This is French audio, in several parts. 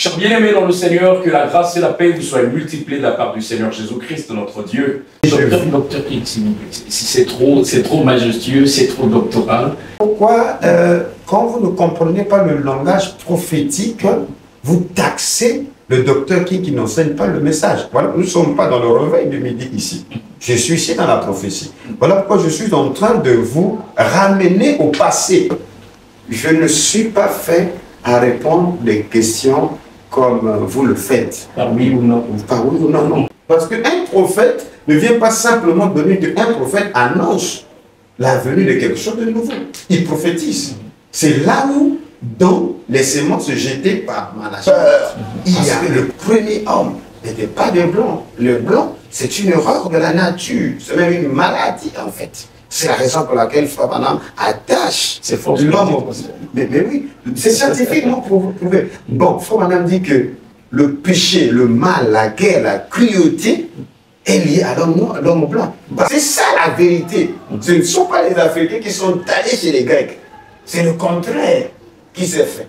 Chers bien-aimés dans le Seigneur, que la grâce et la paix vous soient multipliées de la part du Seigneur Jésus-Christ, notre Dieu. Docteur King, c'est trop majestueux, c'est trop doctoral. Pourquoi, quand vous ne comprenez pas le langage prophétique, vous taxez le docteur King qui n'enseigne pas le message? Voilà, nous ne sommes pas dans le réveil de midi ici. Je suis ici dans la prophétie. Voilà pourquoi je suis en train de vous ramener au passé. Je ne suis pas fait à répondre des questions comme vous le faites. Par oui ou non. Par oui ou non, non. Parce qu'un prophète ne vient pas simplement donner un prophète annonce la venue de quelque chose de nouveau. Il prophétise. C'est là où, dans les semences jetées par Malacheur, il y avait le premier homme. N'était pas de blanc. Le blanc, c'est une horreur de la nature. C'est même une maladie, en fait. C'est la raison pour laquelle Frère Branham attache l'homme. Mais oui, c'est scientifiquement prouvé. Bon, Frère Branham dit que le péché, le mal, la guerre, la cruauté est liée à l'homme blanc. C'est ça la vérité. Ce ne sont pas les Africains qui sont taillés chez les Grecs. C'est le contraire qui s'est fait.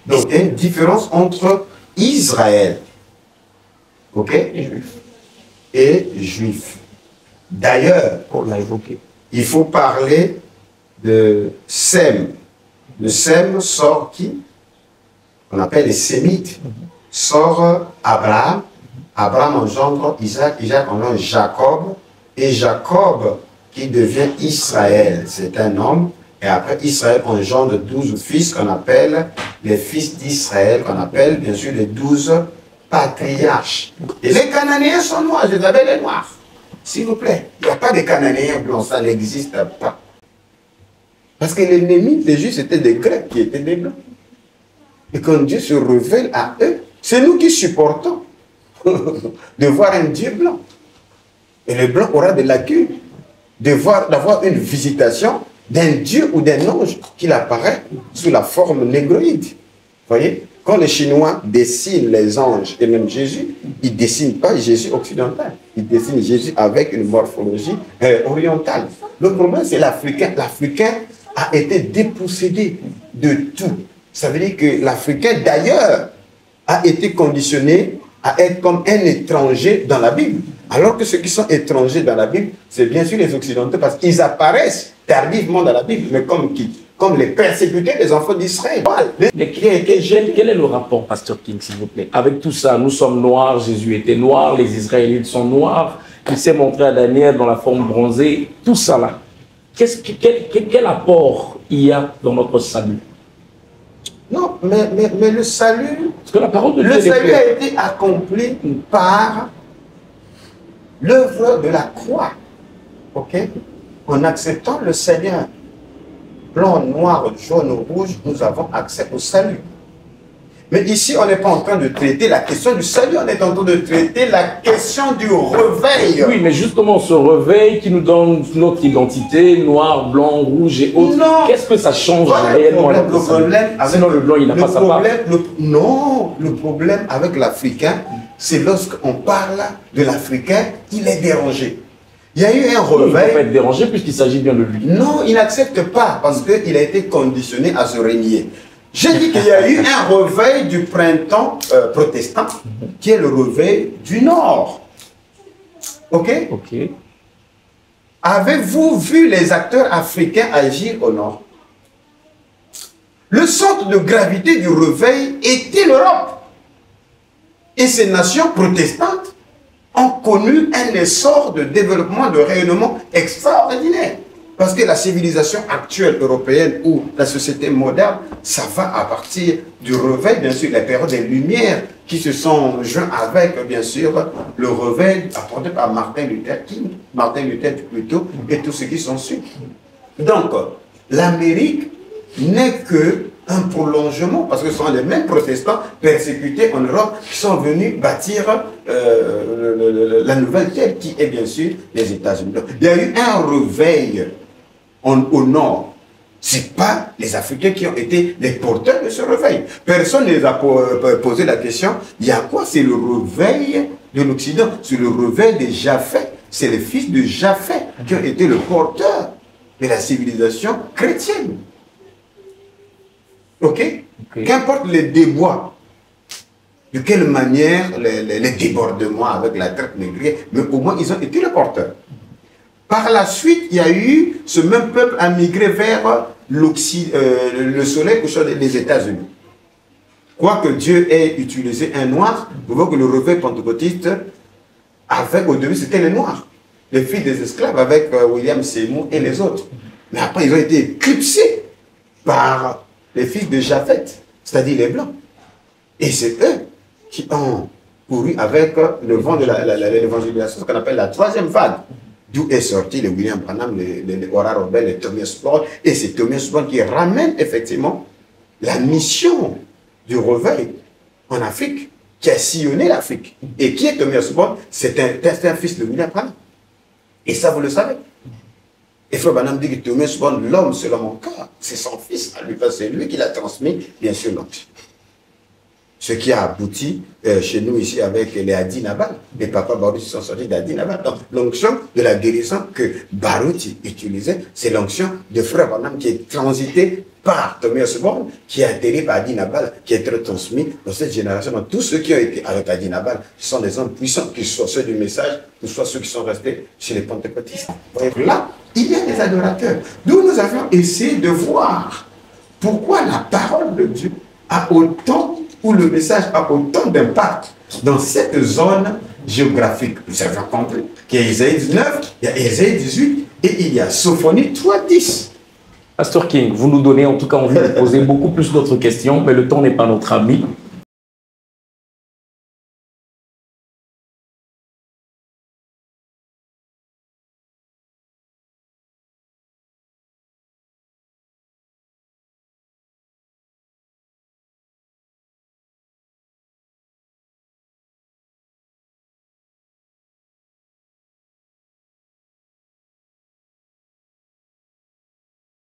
Donc, il y a une différence entre Israël, ok, et Juif. D'ailleurs, On l'a évoqué. il faut parler de Sem. De Sem sort qui? On appelle les Sémites. Sort Abraham. Abraham engendre Isaac. Isaac engendre Jacob. Et Jacob qui devient Israël. C'est un homme. Et après, Israël engendre 12 fils qu'on appelle les fils d'Israël, qu'on appelle bien sûr les 12 patriarches. Et les Cananéens sont noirs, Jézabel est noire. S'il vous plaît, il n'y a pas de Cananéens blancs, ça n'existe pas. Parce que l'ennemi des Juifs, c'était des Grecs qui étaient des Blancs. Et quand Dieu se révèle à eux, c'est nous qui supportons de voir un Dieu blanc. Et le blanc aura de lacunes d'avoir une visitation d'un Dieu ou d'un ange qui apparaît sous la forme négroïde. Vous voyez? Quand les Chinois dessinent les anges et même Jésus, ils ne dessinent pas Jésus occidental. Ils dessinent Jésus avec une morphologie orientale. Le problème, c'est l'Africain. L'Africain a été dépossédé de tout. Ça veut dire que l'Africain, d'ailleurs, a été conditionné à être comme un étranger dans la Bible. Alors que ceux qui sont étrangers dans la Bible, c'est bien sûr les Occidentaux, parce qu'ils apparaissent tardivement dans la Bible. Mais comme qui? Comme les persécutés des enfants d'Israël. Mais quel est le rapport, Pasteur King, s'il vous plaît? Avec tout ça, nous sommes noirs, Jésus était noir, les Israélites sont noirs, il s'est montré à Daniel dans la forme bronzée, tout ça là. Quel apport il y a dans notre salut? Non, mais le salut, Parce que la parole de Dieu, le salut a été accompli par l'œuvre de la croix. Ok? En acceptant le Seigneur. Blanc, noir, jaune ou rouge, nous avons accès au salut. Mais ici, on n'est pas en train de traiter la question du salut, on est en train de traiter la question du réveil. Oui, mais justement, ce réveil qui nous donne notre identité, noir, blanc, rouge et autres, qu'est-ce que ça change réellement? Sinon, le blanc, il n'a pas sa part. Non, le problème avec l'Africain, c'est lorsqu'on parle de l'Africain, il est dérangé. Il y a eu un réveil. Il ne peut pas être dérangé puisqu'il s'agit bien de lui. Non, il n'accepte pas parce qu'il a été conditionné à se régner. J'ai dit qu'il y a eu un réveil du printemps protestant qui est le réveil du Nord. Ok? Ok. Avez-vous vu les acteurs africains agir au Nord? Le centre de gravité du réveil était l'Europe. Et ces nations protestantes ont connu un essor de développement, de rayonnement extraordinaire. Parce que la civilisation actuelle européenne ou la société moderne, ça va à partir du réveil, bien sûr, la période des Lumières qui se sont joints avec, bien sûr, le réveil apporté par Martin Luther King, Martin Luther plutôt, et tous ceux qui sont suivis. Donc, l'Amérique n'est que un prolongement, parce que ce sont les mêmes protestants persécutés en Europe qui sont venus bâtir la nouvelle terre qui est bien sûr les États-Unis. Il y a eu un réveil au nord. Ce n'est pas les Africains qui ont été les porteurs de ce réveil. Personne ne les a posé la question, il y a quoi? C'est le réveil de l'Occident, c'est le réveil des Japheth. C'est les fils de Japheth qui ont été le porteur de la civilisation chrétienne. Ok? Qu'importe les débois, de quelle manière les débordements avec la traite négrière, mais au moins ils ont été les porteurs. Par la suite, il y a eu ce même peuple a migré vers le soleil couchant des États-Unis. Quoique Dieu ait utilisé un noir, vous voyez que le réveil pentecôtiste, avec au début c'était les noirs, les filles des esclaves avec William Seymour et les autres. Mais après ils ont été éclipsés par les fils de Japheth, c'est-à-dire les blancs. Et c'est eux qui ont couru avec le vent de l'évangélisation, ce qu'on appelle la troisième vague. D'où est sorti le William Branham, le Ora Robel, le Thomas More, et c'est Thomas More qui ramène effectivement la mission du réveil en Afrique, qui a sillonné l'Afrique. Et qui est Thomas More? C'est un fils de William Branham. Et ça, vous le savez. Et Frère Branham dit que Thomas More, l'homme selon mon corps, c'est son fils à lui, parce que c'est lui qui l'a transmis, bien sûr, l'onction. Ce qui a abouti chez nous ici avec les Adi Nabal. Les papas Baruti sont sortis d'Adi Nabal. Donc l'onction de la guérison que Baruti utilisait, c'est l'onction de Frère Branham qui est transité par Thomas More, qui est atterri par Adi Nabal, qui est très transmis dans cette génération. Donc tous ceux qui ont été avec Adi Nabal sont des hommes puissants, qu'ils soient ceux du message, que ce soit ceux qui sont restés chez les pentecôtistes. Là, il y a des adorateurs. D'où nous avons essayé de voir pourquoi la parole de Dieu a autant, où le message a autant d'impact dans cette zone géographique. Vous avez compris qu'il y a Isaïe 19, il y a Isaïe 18 et il y a Sophonie 3.10. Pasteur King, vous nous donnez en tout cas envie de poser beaucoup plus d'autres questions, mais le temps n'est pas notre ami.